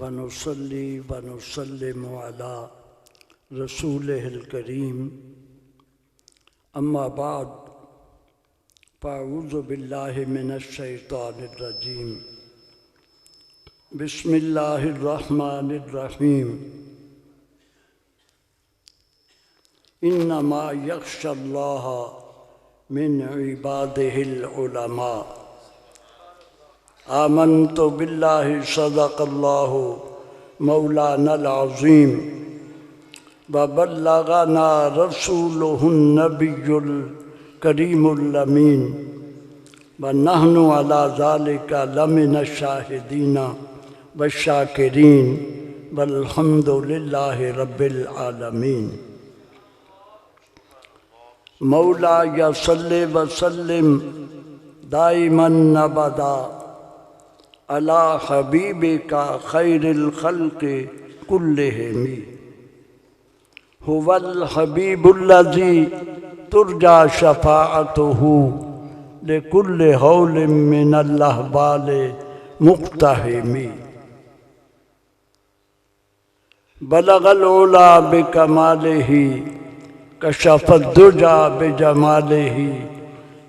वनुसल्ली वनुसल्लिमु अला रसूलिहिल करीम अम्मा बाद फ़अऊज़ु बिल्लाहि मिनश शैतानिर रजीम बिस्मिल्लाहिर रहमानिर रहीम इन्नमा यख्शल्लाह मिन इबादिहिल उलमा आमन्तु बिल्लाहि सदक़ल्लाहु मौलानल अज़ीम व बल्लगना रसूलुहुन नबियुल करीमुल अमीन व नहनु अला ज़ालिका लमिनश शाहिदीना व शाकिरीन वल्हम्दुलिल्लाहि रब्बिल आलमीन। मौला या सल्ले व सल्लिम दाइमन अबदा अला हबीबिका खैरिल खल्क़ि कुल्लिहिम हुवल हबीबुल्लज़ी तुरजा शफ़ाअतुहु लिकुल्लि हौलिम मिनल अहवालि मुक़्तहिमी बलगल उला बिकमालिही कशफ़द्दुजा बिजमालिही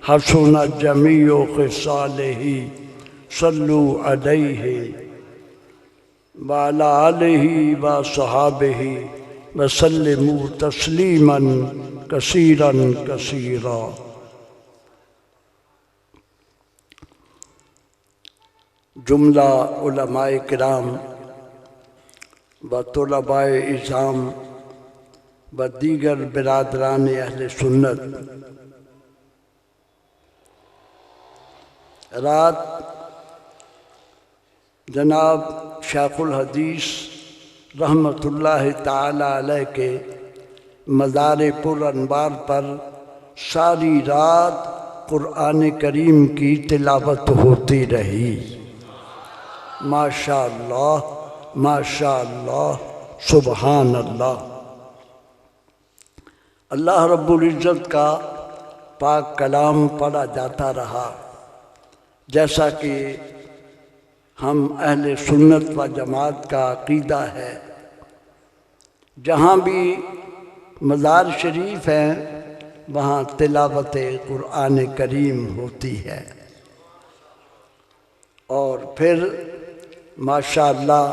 हसुनत जमीउ ख़िसालिही सल्लु अलैहि व अला आलिहि व सहाबिहि व सल्लिमू तस्लीमन कसीरन कसीरा। जुमला उलमाए किराम व तुलबाए इज़ाम व दीगर बिरादरान अहले सुन्नत, रात जनाब शेखुल हदीस रहमतुल्लाहि ताला अलैह के मज़ार पुर अनवार पर सारी रात कुरान करीम की तिलावत होती रही। माशाअल्लाह माशाअल्लाह सुबहान अल्लाह। अल्लाह रब्बुल इज़्ज़त का पाक कलाम पढ़ा जाता रहा। जैसा कि हम अहले सुन्नत व जमात का अक़ीदा है, जहाँ भी मज़ार शरीफ हैं वहाँ तिलावत कुरान करीम होती है। और फिर माशाअल्लाह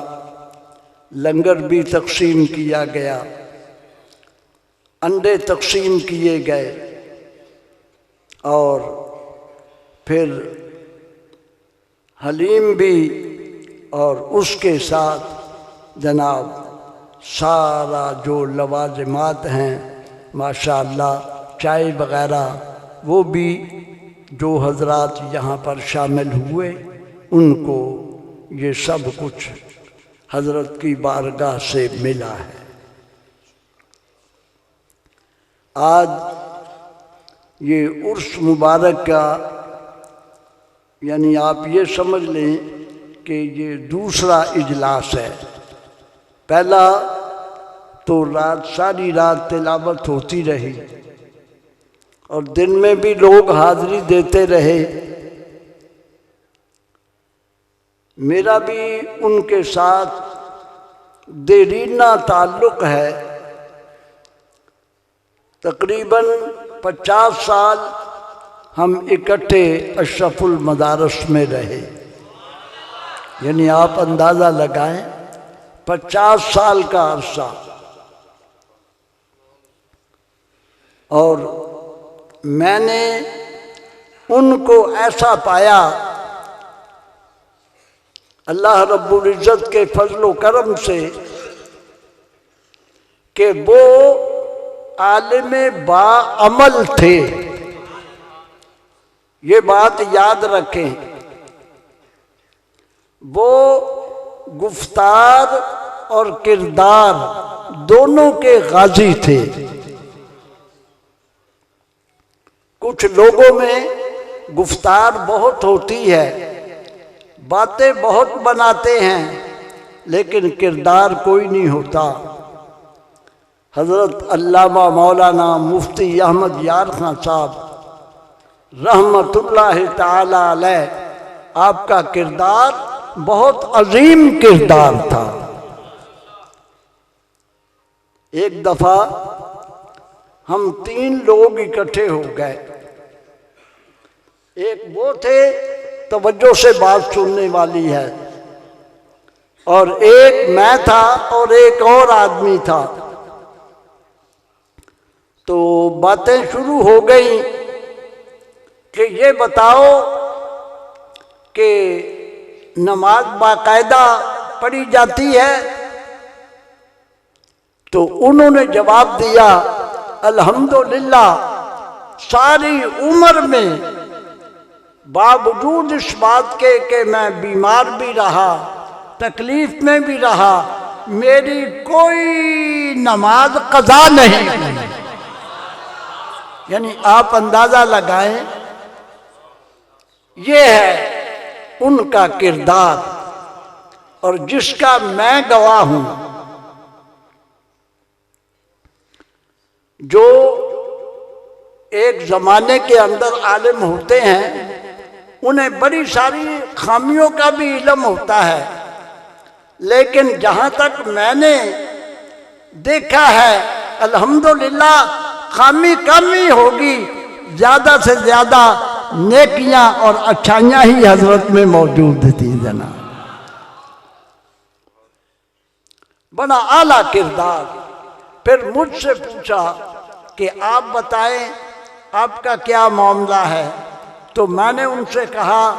लंगर भी तक़सीम किया गया, अंडे तक़सीम किए गए और फिर हलीम भी, और उसके साथ जनाब सारा जो लवाज़िमात हैं माशाअल्लाह चाय वग़ैरह वो भी जो हज़रात यहाँ पर शामिल हुए उनको ये सब कुछ हज़रत की बारगाह से मिला है। आज ये उर्स मुबारक का यानी आप ये समझ लें कि ये दूसरा इजलास है। पहला तो रात सारी रात तिलावत होती रही और दिन में भी लोग हाज़िरी देते रहे। मेरा भी उनके साथ देरीना ताल्लुक़ है। तकरीबन 50 साल हम इकट्ठे अशरफुल मदारस में रहे, यानी आप अंदाज़ा लगाएं 50 साल का अरसा। और मैंने उनको ऐसा पाया अल्लाह रब्बुल इज़्ज़त के फजल व करम से कि वो आलिम बाअमल थे। ये बात याद रखें, वो गुफ्तार और किरदार दोनों के गाजी थे। कुछ लोगों में गुफ्तार बहुत होती है, बातें बहुत बनाते हैं, लेकिन किरदार कोई नहीं होता। हज़रत अल्लामा मौलाना मुफ्ती अहमद यार खां साहब रहमतुल्लाहि ताला अलैह, आपका किरदार बहुत अजीम किरदार था। एक दफा हम 3 लोग इकट्ठे हो गए। एक वो थे तवज्जो से बात सुनने वाली है, और एक मैं था और एक और आदमी था। तो बातें शुरू हो गई कि ये बताओ कि नमाज बाकायदा पढ़ी जाती है? तो उन्होंने जवाब दिया, अल्हम्दुलिल्लाह सारी उम्र में बावजूद इस बात के कि मैं बीमार भी रहा, तकलीफ में भी रहा, मेरी कोई नमाज कज़ा नहीं। यानी आप अंदाजा लगाएं, ये है उनका किरदार और जिसका मैं गवाह हूं। जो एक ज़माने के अंदर आलिम होते हैं उन्हें बड़ी सारी खामियों का भी इल्म होता है, लेकिन जहाँ तक मैंने देखा है अल्हम्दुलिल्लाह खामी कम ही होगी, ज़्यादा से ज़्यादा नेकियां और अच्छाइयां ही हजरत में मौजूद थी। जना बड़ा आला किरदार। फिर मुझसे पूछा कि आप बताएं आपका क्या मामला है? तो मैंने उनसे कहा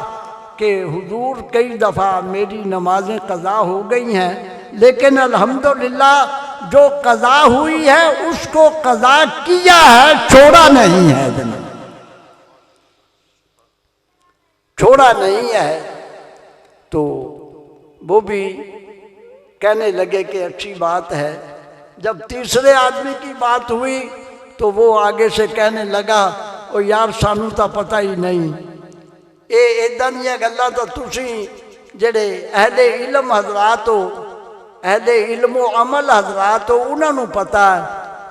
कि हुजूर कई दफ़ा मेरी नमाजें कज़ा हो गई हैं, लेकिन अल्हम्दुलिल्लाह जो कज़ा हुई है उसको कज़ा किया है, छोड़ा नहीं है। छोड़ा नहीं है। तो वो भी कहने लगे कि अच्छी बात है। जब तीसरे आदमी की बात हुई तो वो आगे से कहने लगा, ओ यार सानू तो पता ही नहीं, ये इदां दी गल्लां तो तुसी जेड़े अहले इल्म हजरात हो, अहले इल्मो अमल हजरात हो, उन्होंने पता है,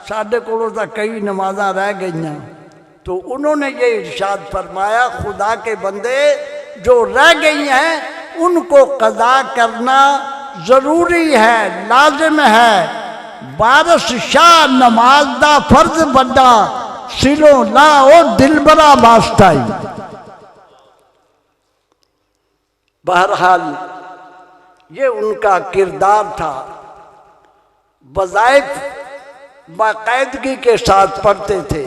साडे कोलों तो कई नमाज़ां रह गईयां। तो उन्होंने ये इरशाद फरमाया, खुदा के बंदे जो रह गई हैं उनको कज़ा करना ज़रूरी है, लाजिम है। बारश शाह नमाज दा फर्ज बड़ा, सिलो लाओ दिल बड़ा वास्ता ही। बहरहाल ये उनका किरदार था। वज़ाइफ बाकायदगी के साथ पढ़ते थे।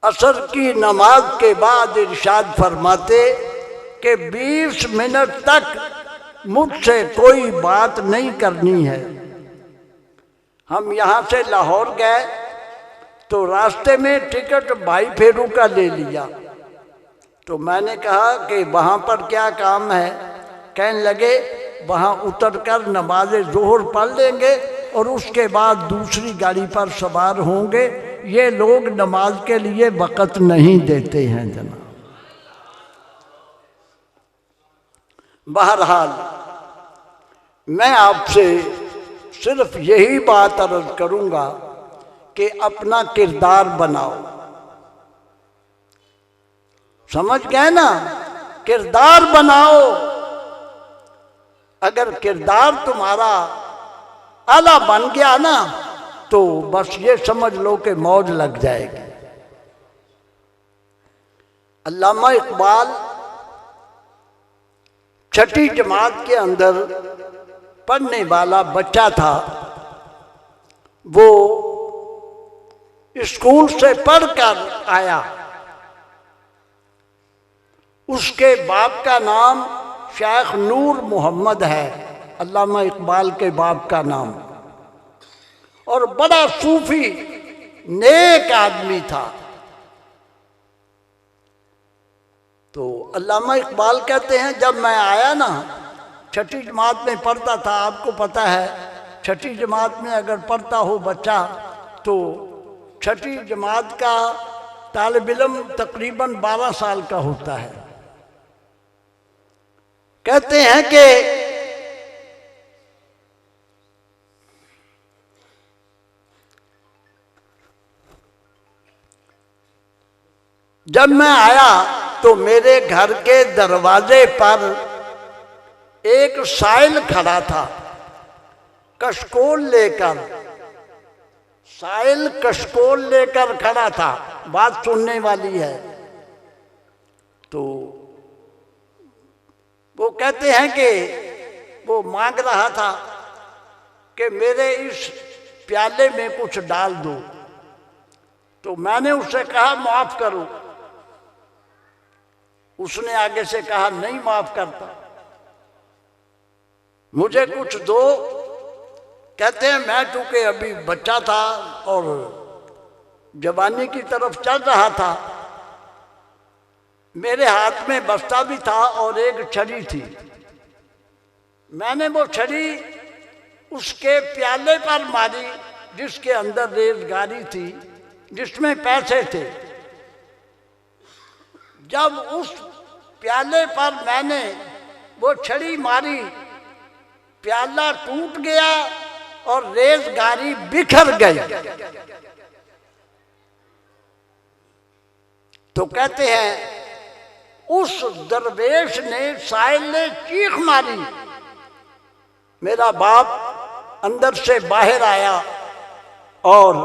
असर की नमाज के बाद इरशाद फरमाते कि 20 मिनट तक मुझसे कोई बात नहीं करनी है। हम यहाँ से लाहौर गए तो रास्ते में टिकट भाई फेरू का ले लिया। तो मैंने कहा कि वहाँ पर क्या काम है? कहने लगे वहाँ उतरकर नमाज ज़ोहर पढ़ लेंगे और उसके बाद दूसरी गाड़ी पर सवार होंगे। ये लोग नमाज के लिए वक़्त नहीं देते हैं जनाब। बहरहाल मैं आपसे सिर्फ यही बात अर्ज करूँगा कि अपना किरदार बनाओ। समझ गए ना? किरदार बनाओ। अगर किरदार तुम्हारा आला बन गया ना तो बस ये समझ लो कि मौज लग जाएगी। अल्लामा इकबाल छठी जमात के अंदर पढ़ने वाला बच्चा था। वो स्कूल से पढ़कर आया। उसके बाप का नाम शेख नूर मोहम्मद है, अल्लामा इकबाल के बाप का नाम, और बड़ा सूफी नेक आदमी था। तो अल्लामा इकबाल कहते हैं जब मैं आया ना, छठी जमात में पढ़ता था। आपको पता है छठी जमात में अगर पढ़ता हो बच्चा तो छठी जमात का तालिब इल्म तकरीबन 12 साल का होता है। कहते हैं कि जब मैं आया तो मेरे घर के दरवाजे पर एक साइल खड़ा था कशकोल लेकर, साइल कशकोल लेकर खड़ा था। बात सुनने वाली है। तो वो कहते हैं कि वो मांग रहा था कि मेरे इस प्याले में कुछ डाल दो। तो मैंने उससे कहा माफ करो। उसने आगे से कहा नहीं माफ करता, मुझे कुछ दो। कहते हैं मैं चूंकि अभी बच्चा था और जवानी की तरफ चल रहा था, मेरे हाथ में बस्ता भी था और एक छड़ी थी। मैंने वो छड़ी उसके प्याले पर मारी जिसके अंदर रेजगारी थी, जिसमें पैसे थे। जब उस प्याले पर मैंने वो छड़ी मारी, प्याला टूट गया और रेजगारी बिखर गई। तो कहते हैं उस दरवेश ने, साइल ने चीख मारी। मेरा बाप अंदर से बाहर आया और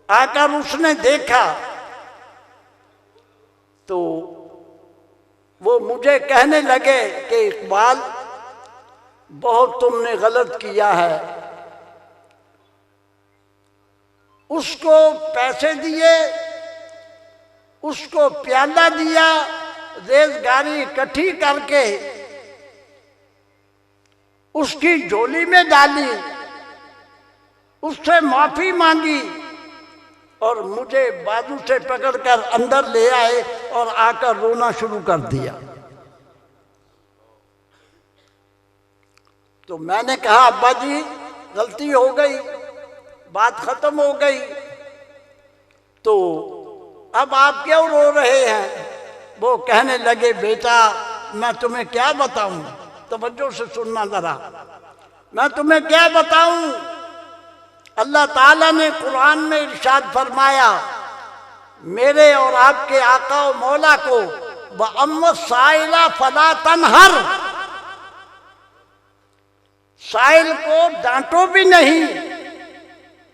आकर उसने देखा तो वो मुझे कहने लगे कि इकबाल बहुत तुमने गलत किया है। उसको पैसे दिए, उसको प्याला दिया, रेजगारी इकट्ठी करके उसकी झोली में डाली, उससे माफी मांगी और मुझे बाजू से पकड़कर अंदर ले आए और आकर रोना शुरू कर दिया। तो मैंने कहा अब्बा जी गलती हो गई, बात खत्म हो गई, तो अब आप क्यों रो रहे हैं? वो कहने लगे बेटा मैं तुम्हें क्या बताऊं, तवज्जो से सुनना जरा, मैं तुम्हें क्या बताऊं। अल्लाह ताला ने कुरान में इरशाद फरमाया, मेरे और आपके आका और मौला को वअम्मा साइला फला तनहर, साइल को डांटो भी नहीं,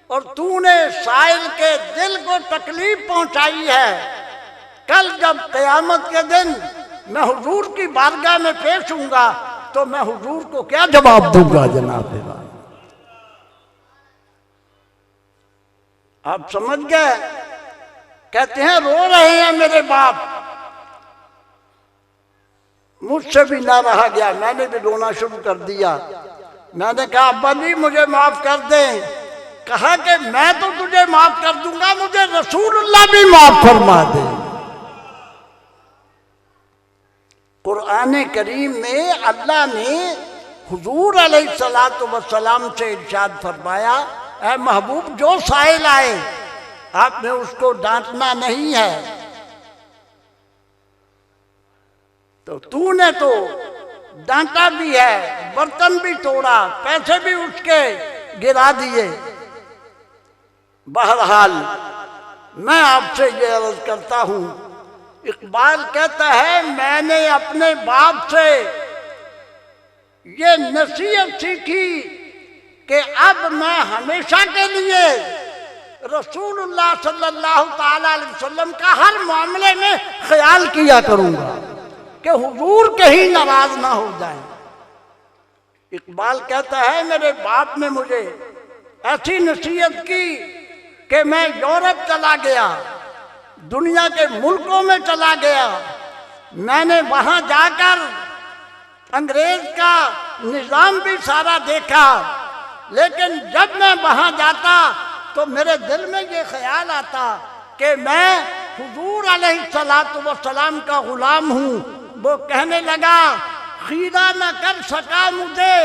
और तूने साइल के दिल को तकलीफ पहुंचाई है। कल जब क़यामत के दिन मैं हुजूर की बारगाह में पेश हूंगा तो मैं हुजूर को क्या जवाब दूंगा जनाब? आप समझ गए? कहते हैं रो रहे हैं मेरे बाप। मुझसे भी ना रहा गया, मैंने भी रोना शुरू कर दिया। मैंने कहा अब्बा जी मुझे माफ कर दें। कहा कि मैं तो तुझे माफ कर दूंगा, मुझे रसूलुल्लाह भी माफ फरमा दे। कुरान करीम में अल्लाह ने हुजूर अलैहिस्सलातु वस्सलाम से इरशाद फरमाया, ऐ महबूब जो साइल आए आपने उसको डांटना नहीं है। तो तूने तो डांटा भी है, बर्तन भी तोड़ा, पैसे भी उसके गिरा दिए। बहरहाल मैं आपसे ये अर्ज करता हूं, इकबाल कहता है मैंने अपने बाप से ये नसीहत सीखी कि अब मैं हमेशा के लिए रसूलुल्लाह सल्लल्लाहु ताला अलैहि वसल्लम का हर मामले में ख्याल किया करूंगा कि हुजूर कहीं नाराज ना हो जाए। इकबाल कहता है मेरे बाप ने मुझे ऐसी नसीहत की कि मैं यूरोप चला गया, दुनिया के मुल्कों में चला गया। मैंने वहां जाकर अंग्रेज का निजाम भी सारा देखा, लेकिन जब मैं वहां जाता तो मेरे दिल में ये ख्याल आता कि मैं हुजूर अलैहिस्सलातु वस्सलाम का गुलाम हूँ। वो कहने लगा खीरा न कर सका मुझे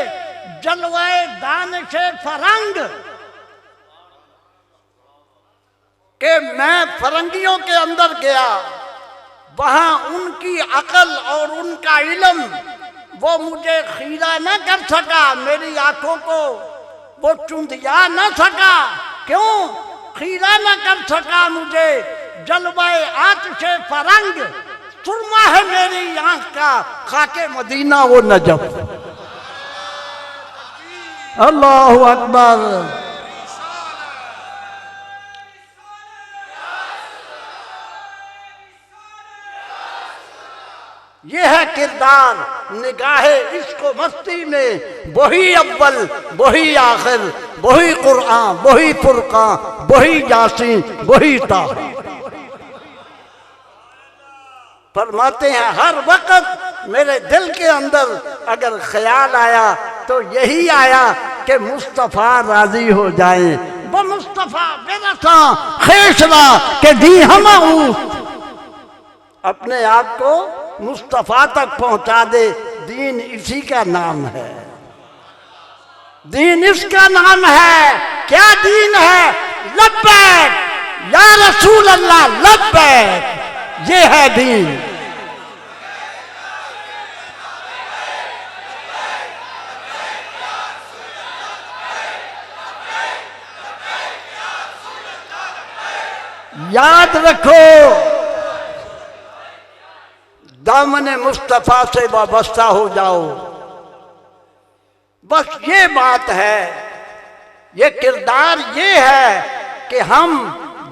जलवाए दानिशे फरंग, कि मैं फरंगियों के अंदर गया, वहां उनकी अकल और उनका इल्म वो मुझे खीरा न कर सका, मेरी आंखों को वो चुंधिया न सका। क्यों खीरा न कर सका मुझे जलवाए आतिशे फरंग, सुरमा है मेरी आंख का, खाके मदीना वो नजफ। अल्लाहु अकबर। ये है किरदार निगाहे इश्क़ मस्ती में, वही अव्वल वही आखिर, वही कुरान वही फुरकान, वही यासीन वही ताहा। फरमाते हैं हर वक्त मेरे दिल के अंदर अगर ख्याल आया तो यही आया कि मुस्तफ़ा राजी हो जाए। वो मुस्तफ़ा बेरसा खेसरा के दी हम अपने आप को मुस्तफ़ा तक पहुंचा दे। दीन इसी का नाम है, दीन इसका नाम है। क्या दीन है? लब्बैक या रसूल अल्लाह, लब्बैक, ये है दीन। याद रखो, दामन मुस्तफ़ा से वाबस्ता हो जाओ। बस ये बात है, ये किरदार ये है कि हम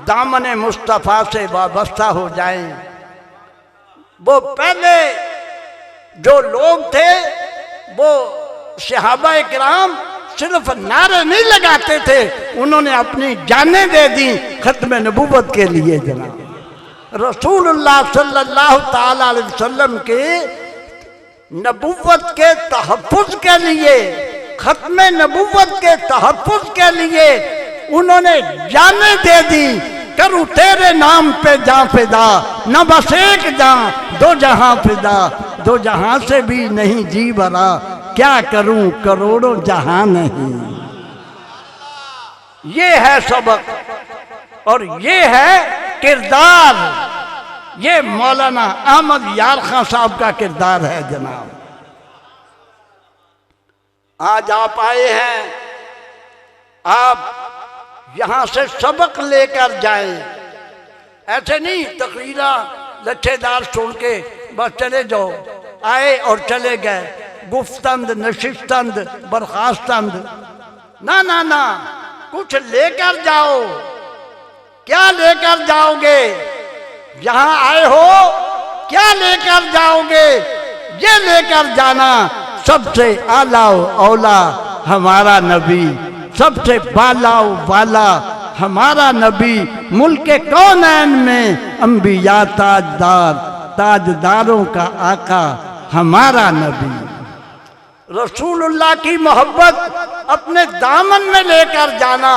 दामन मुस्तफ़ा से वाबस्ता हो जाएं। वो पहले जो लोग थे वो सहाबा किराम सिर्फ नारे नहीं लगाते थे, उन्होंने अपनी जानें दे दी खत्म नबूवत के लिए। जनाब रसूलुल्लाह सल्लल्लाहु ताला अलैहि वसल्लम के नबूवत के तहफ़्फ़ुज़ के लिए, खत्म नबूवत के तहफ़्फ़ुज़ के लिए उन्होंने जानें दे दी। करूँ तेरे नाम पे जां फिदा, न बस एक जां दो जहां फिदा, दो जहां से भी नहीं जी भरा, क्या करूं करोड़ों जहां नहीं। ये है सबक और ये है किरदार। ये मौलाना अहमद यार खां साहब का किरदार है। जनाब आज आप आए हैं, आप यहां से सबक लेकर जाएं। ऐसे नहीं तकरीरा लच्छेदार सुन के बस चले जाओ, आए और चले गए, गुफ्तंद नशिस्तंद बर्खास्तंद, ना ना ना, कुछ लेकर जाओ। क्या लेकर जाओगे? यहां आए हो, क्या लेकर जाओगे? ये लेकर जाना सबसे आला औला हमारा नबी, सबसे बाला वाला हमारा नबी, मुल्के कौनैन में अंबिया ताजदार, ताजदारों का आका हमारा नबी। रसूलुल्लाह की मोहब्बत अपने दामन में लेकर जाना,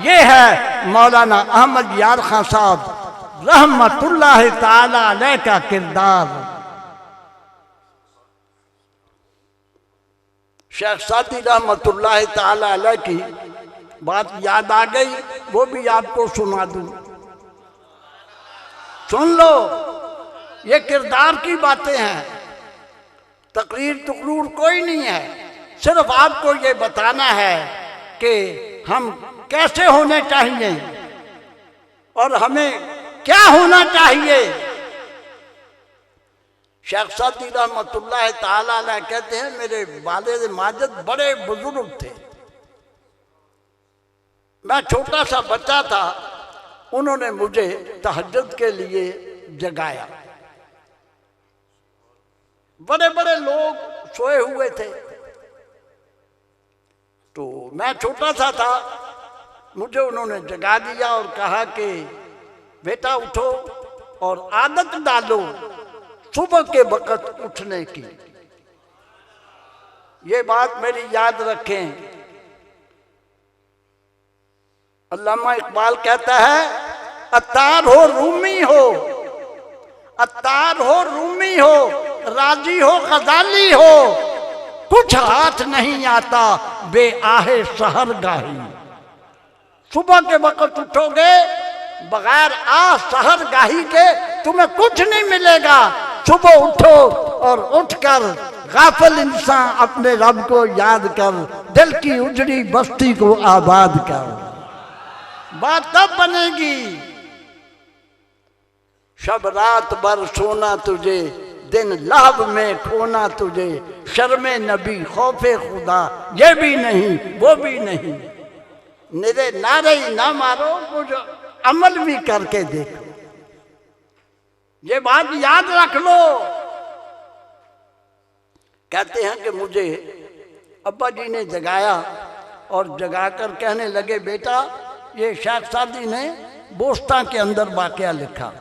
ये है मौलाना अहमद यार खां साहब रहमतुल्लाह ताला अलैह का किरदार। शेख सादी रहमतुल्लाह ताला अलैह की बात याद आ गई, वो भी आपको सुना दूं, सुन लो। ये किरदार की बातें हैं, तकरीर तुकरूर कोई नहीं है, सिर्फ आपको ये बताना है कि हम कैसे होने चाहिए और हमें क्या होना चाहिए। शेख सादी रहमतुल्लाह ताला अलैह कहते हैं, मेरे वालिद माजिद बड़े बुजुर्ग थे, मैं छोटा सा बच्चा था, उन्होंने मुझे तहज्जुद के लिए जगाया। बड़े बड़े लोग सोए हुए थे, तो मैं छोटा सा था, मुझे उन्होंने जगा दिया और कहा कि बेटा उठो और आदत डालो सुबह के वक़्त उठने की। ये बात मेरी याद रखें। अल्लामा इकबाल कहता है, अत्तार हो रूमी हो, अत्तार हो रूमी हो, राजी हो गजाली हो, कुछ हाथ नहीं आता बे आहे सहर गाही। सुबह के वक़्त उठोगे बगैर आ सहर गाही के तुम्हें कुछ नहीं मिलेगा। सुबह उठो और उठकर गाफिल इंसान अपने रब को याद कर, दिल की उजड़ी बस्ती को आबाद कर, बात तब बनेगी। शब रात भर सोना तुझे, दिन लाभ में खोना तुझे, शर्मे नबी खौफे खुदा, ये भी नहीं वो भी नहीं। निरे नारे ही ना मारो, कुछ अमल भी करके देखो। ये बात याद रख लो। कहते हैं कि मुझे अब्बा जी ने जगाया और जगाकर कहने लगे, बेटा ये शेख सादी ने बोस्ता के अंदर वाकया लिखा,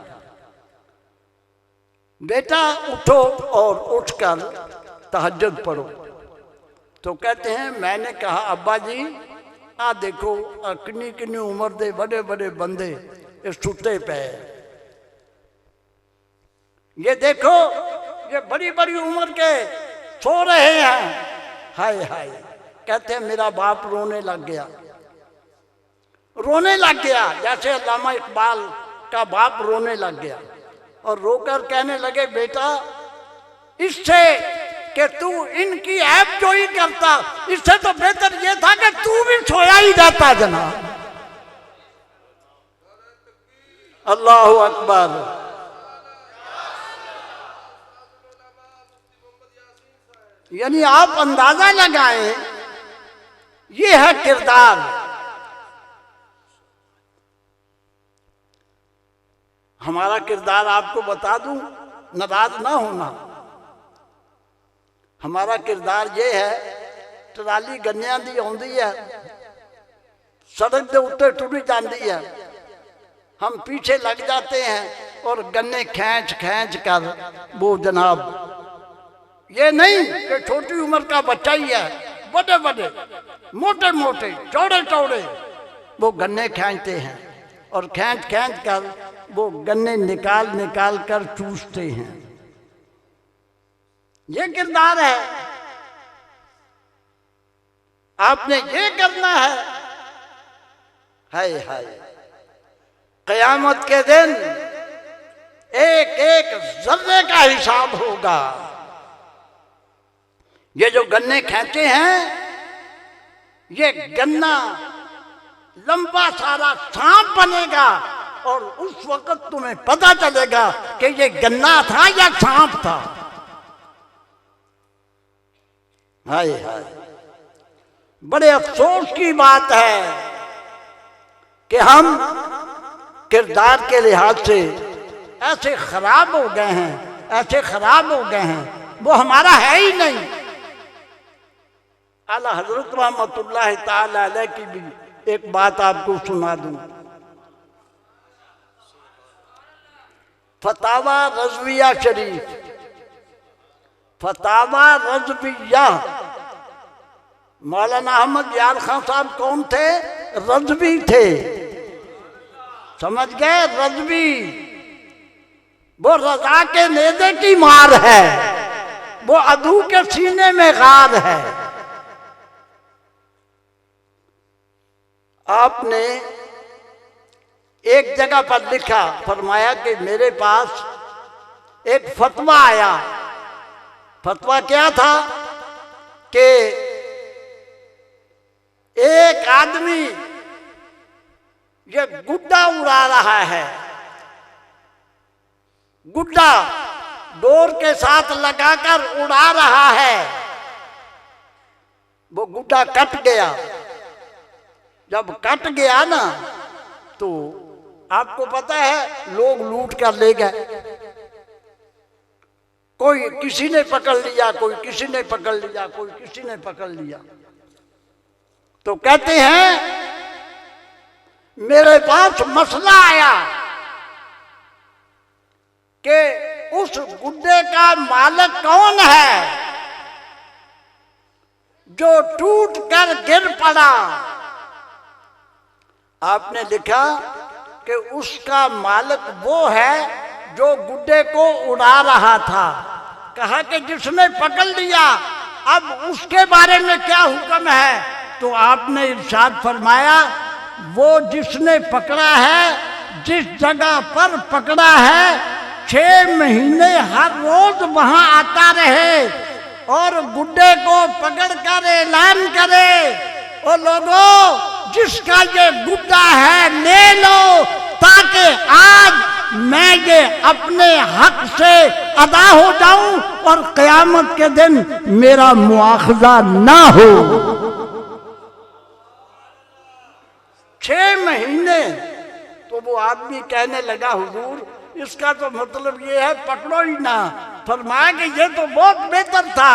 बेटा उठो और उठकर तहज्जुद पढ़ो। तो कहते हैं मैंने कहा अब्बा जी आ देखो किन्नी किन्नी उम्र दे बड़े बड़े बंदे इस सुते पे, ये देखो ये बड़ी बड़ी उम्र के सो रहे हैं। हाय हाय। कहते हैं मेरा बाप रोने लग गया, रोने लग गया जैसे अल्लामा इकबाल का बाप रोने लग गया, और रोकर कहने लगे, बेटा इससे कि तू इनकी ऐब जो ही करता, इससे तो बेहतर ये था कि तू भी सोया ही रहता जनाब। अल्लाहु अकबर। यानी आप अंदाजा लगाएं, ये है किरदार। हमारा किरदार आपको बता दूं, नाराज ना होना। हमारा किरदार ये है, ट्राली गन्नियां दी आउंदी है, सड़क के उत्ते टुरी जाती है, हम पीछे लग जाते हैं और गन्ने खींच खींच कर वो जनाब, ये नहीं कि छोटी उम्र का बच्चा ही है, बड़े बड़े मोटे मोटे चौड़े चौड़े वो गन्ने खींचते हैं और खींच खींच कर वो गन्ने निकाल निकाल कर चूसते हैं। ये किरदार है। आपने ये करना है। हाय हाय। क़यामत के दिन एक एक जर्रे का हिसाब होगा। ये जो गन्ने खींचे हैं, ये गन्ना लंबा सारा सांप बनेगा और उस वक्त तुम्हें पता चलेगा कि ये गन्ना था या सांप था। हाय हाय। बड़े अफसोस की बात है कि हम किरदार के लिहाज से ऐसे खराब हो गए हैं, ऐसे खराब हो गए हैं, वो हमारा है ही नहीं। आला हजरत रहमतुल्लाह ताला अलैह की भी एक बात आपको सुना दूं। फतावा रज़विया शरीफ, फतावा रज़विया, मौलाना अहमद यार खान साहब कौन थे? रज़वी थे, समझ गए? रज़वी वो रजा के नेज़े की मार है, वो अदू के सीने में गार है। आपने एक जगह पर लिखा, फरमाया कि मेरे पास एक फतवा आया। फतवा क्या था कि एक आदमी ये गुड्डा उड़ा रहा है, गुड्डा डोर के साथ लगाकर उड़ा रहा है, वो गुड्डा कट गया। जब कट गया ना तो आपको पता है लोग लूट कर ले गए, कोई किसी ने पकड़ लिया, कोई किसी ने पकड़ लिया, कोई किसी ने पकड़ लिया। तो कहते हैं मेरे पास मसला आया कि उस गुड्डे का मालिक कौन है जो टूट कर गिर पड़ा। आपने लिखा कि उसका मालिक वो है जो गुड्डे को उड़ा रहा था। कहा कि जिसने पकड़ लिया अब उसके बारे में क्या हुक्म है? तो आपने इरशाद फरमाया वो जिसने पकड़ा है, जिस जगह पर पकड़ा है, 6 महीने हर रोज वहां आता रहे और गुड्डे को पकड़कर ऐलान करे, ओ लोगों जिसका ये गुड्डा है ले लो, ताकि आज मैं ये अपने हक से अदा हो जाऊं और क़यामत के दिन मेरा मुआखजा ना हो। 6 महीने। तो वो आदमी कहने लगा, हुजूर इसका तो मतलब ये है पकड़ो ही ना। फरमाया कि ये तो बहुत बेहतर था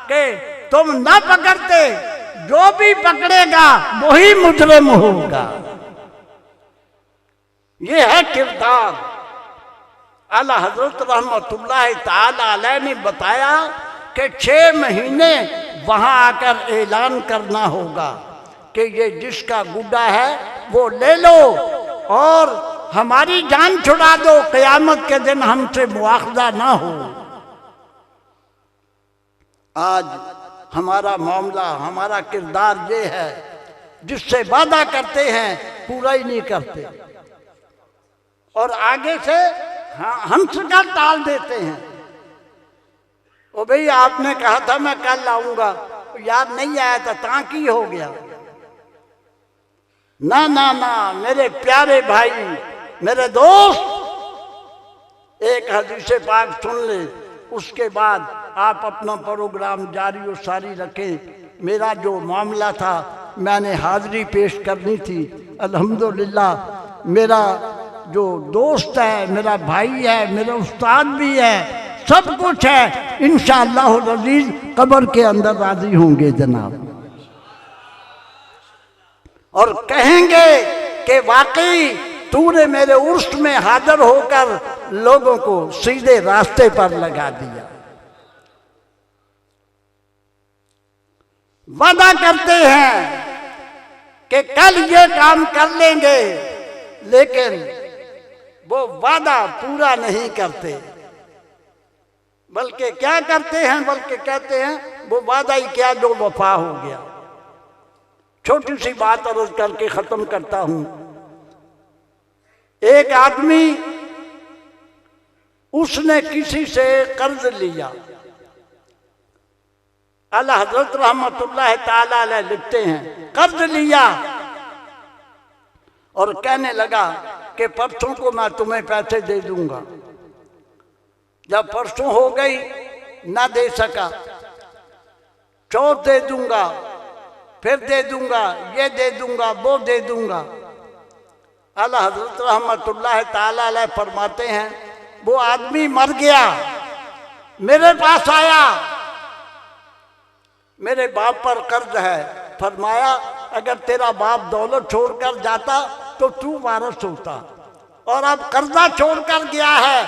कि तुम ना पकड़ते, जो भी पकड़ेगा वही मुजरिम होगा। ये है किरदार। आला हजरत रहमतुल्लाह ताला अलैह ने बताया कि 6 महीने वहां आकर ऐलान करना होगा कि ये जिसका गुड्डा है वो ले लो और हमारी जान छुड़ा दो, क़यामत के दिन हमसे मुआखजा ना हो। आज हमारा मामला, हमारा किरदार ये है, जिससे वादा करते हैं पूरा ही नहीं करते और आगे से हमसे टाल देते हैं। ओ भाई आपने कहा था मैं कल आऊंगा, याद नहीं आया था, ताकि हो गया। ना ना ना मेरे प्यारे भाई, मेरे दोस्त, एक हदीस पाक सुन ले, उसके बाद आप अपना प्रोग्राम जारी और सारी रखें। मेरा जो मामला था, मैंने हाजिरी पेश करनी थी। अल्हम्दुलिल्लाह मेरा जो दोस्त है, मेरा भाई है, मेरा उस्ताद भी है, सब कुछ है। इंशाअल्लाह अज़ीज़ कब्र के अंदर राजी होंगे जनाब और कहेंगे कि वाकई तूने मेरे उर्स में हाजिर होकर लोगों को सीधे रास्ते पर लगा दिया। वादा करते हैं कि कल ये काम कर लेंगे, लेकिन वो वादा पूरा नहीं करते, बल्कि क्या करते हैं, बल्कि कहते हैं वो वादा ही क्या जो वफा हो गया। छोटी सी बात अर्ज करके खत्म करता हूं। एक आदमी, उसने किसी से कर्ज लिया। आला हजरत रहमतुल्लाह ताला अलैह लिखते हैं, कर्ज लिया और कहने लगा कि परसों को मैं तुम्हें पैसे दे दूंगा। जब परसों हो गई ना दे सका, चौथ दे दूंगा, फिर दे दूंगा, ये दे दूंगा, वो दे दूंगा। आला हजरत रहमतुल्लाह ताला अलैह फरमाते हैं, वो आदमी मर गया, मेरे पास आया, मेरे बाप पर कर्ज है। फरमाया अगर तेरा बाप दौलत छोड़कर जाता तो तू वारिस होता, और अब कर्जा छोड़कर गया है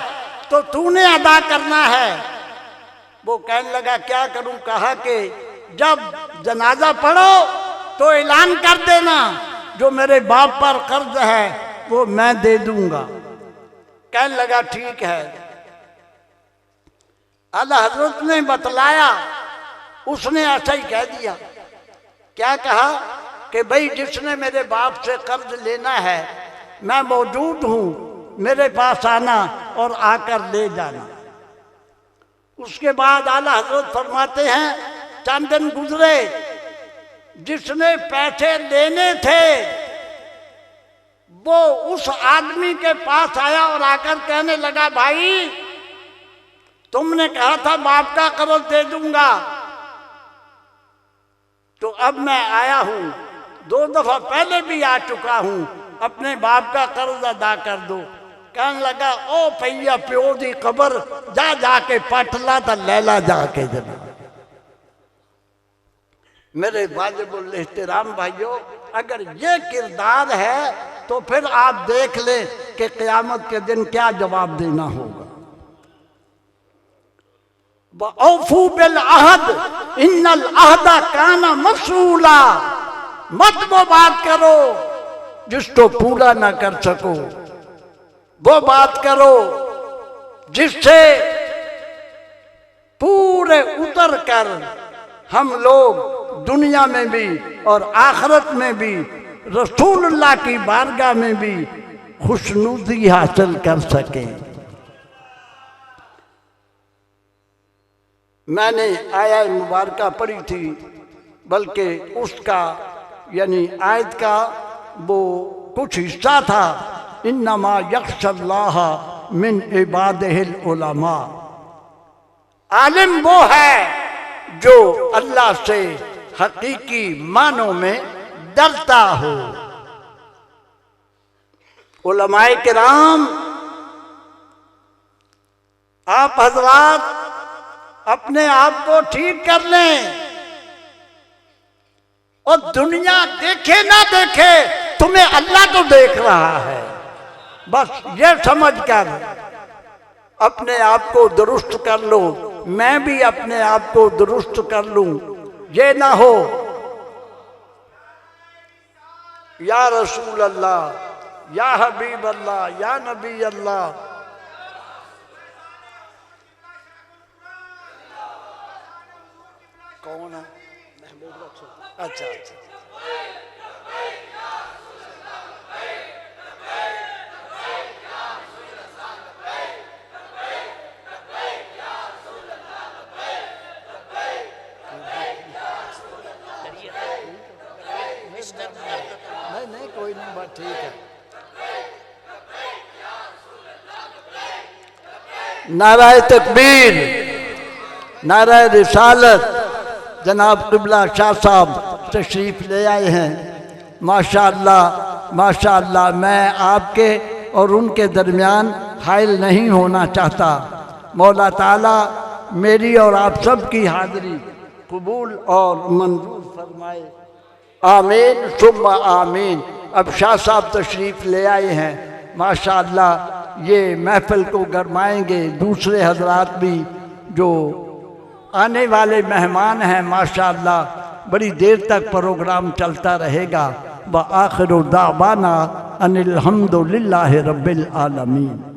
तो तूने अदा करना है। वो कहने लगा क्या करूं? कहा कि जब जनाजा पढ़ो तो ऐलान कर देना जो मेरे बाप पर कर्ज है वो मैं दे दूंगा। कहने लगा ठीक है। आला हजरत ने बतलाया, उसने ऐसा ही कह दिया। क्या कहा कि भाई जिसने मेरे बाप से कर्ज लेना है मैं मौजूद हूं, मेरे पास आना और आकर ले जाना। उसके बाद आला हजरत फरमाते हैं चंद दिन गुजरे, जिसने पैसे लेने थे वो उस आदमी के पास आया और आकर कहने लगा भाई तुमने कहा था बाप का कर्ज दे दूंगा, तो अब मैं आया हूं, 2 दफा पहले भी आ चुका हूं, अपने बाप का कर्ज अदा कर दो। कहने लगा ओ भैया प्यो दी कबर जा जाके पटला तो लैला जाके जना। मेरे वाजिबुल एहतराम भाइयों, अगर ये किरदार है तो फिर आप देख लें कि क़यामत के दिन क्या जवाब देना होगा। औफू बिल अहद इन्नल अहदा काना मसूला। मत वो बात करो जिसको पूरा ना कर सको, वो बात करो जिससे पूरे उतर कर हम लोग दुनिया में भी और आखिरत में भी रसूलुल्लाह की बारगाह में भी खुशनुदी हासिल कर सकें। मैंने आया मुबारका पढ़ी थी, बल्कि उसका यानी आयत का वो कुछ हिस्सा था, इन्नमा यख्शल्लाह मिन इबादिहिल उलमा। आलिम वो है जो अल्लाह से हकीकी मानों में डरता हो। उलमाए किराम, आप हजरात अपने आप को ठीक कर लें और दुनिया देखे ना देखे, तुम्हें अल्लाह तो देख रहा है। बस ये समझ कर अपने आप को दुरुस्त कर लो, मैं भी अपने आप को दुरुस्त कर लूं। ये ना हो या रसूल अल्लाह, या हबीब अल्लाह, या नबी अल्लाह। कौन है? अच्छा अच्छा। नहीं कोई नहीं, बात ठीक है। नाराए तकबीर, नाराए रिसालत। जनाब क़िबला शाह साहब तशरीफ़ ले आए हैं। माशाअल्लाह माशाअल्लाह। मैं आपके और उनके दरमियान हाइल नहीं होना चाहता। मौला ताला मेरी और आप सब की हाज़िरी कबूल और मंजूर फरमाए। आमीन सुम्मा आमीन। अब शाह साहब तशरीफ़ ले आए हैं। माशाअल्लाह ये महफ़िल को गरमाएंगे। दूसरे हजरात भी जो आने वाले मेहमान हैं, माशाअल्लाह बड़ी देर तक प्रोग्राम चलता रहेगा। व आखिरु दावाना अनिल हम्दुलिल्लाहि रब्बिल आलमीन।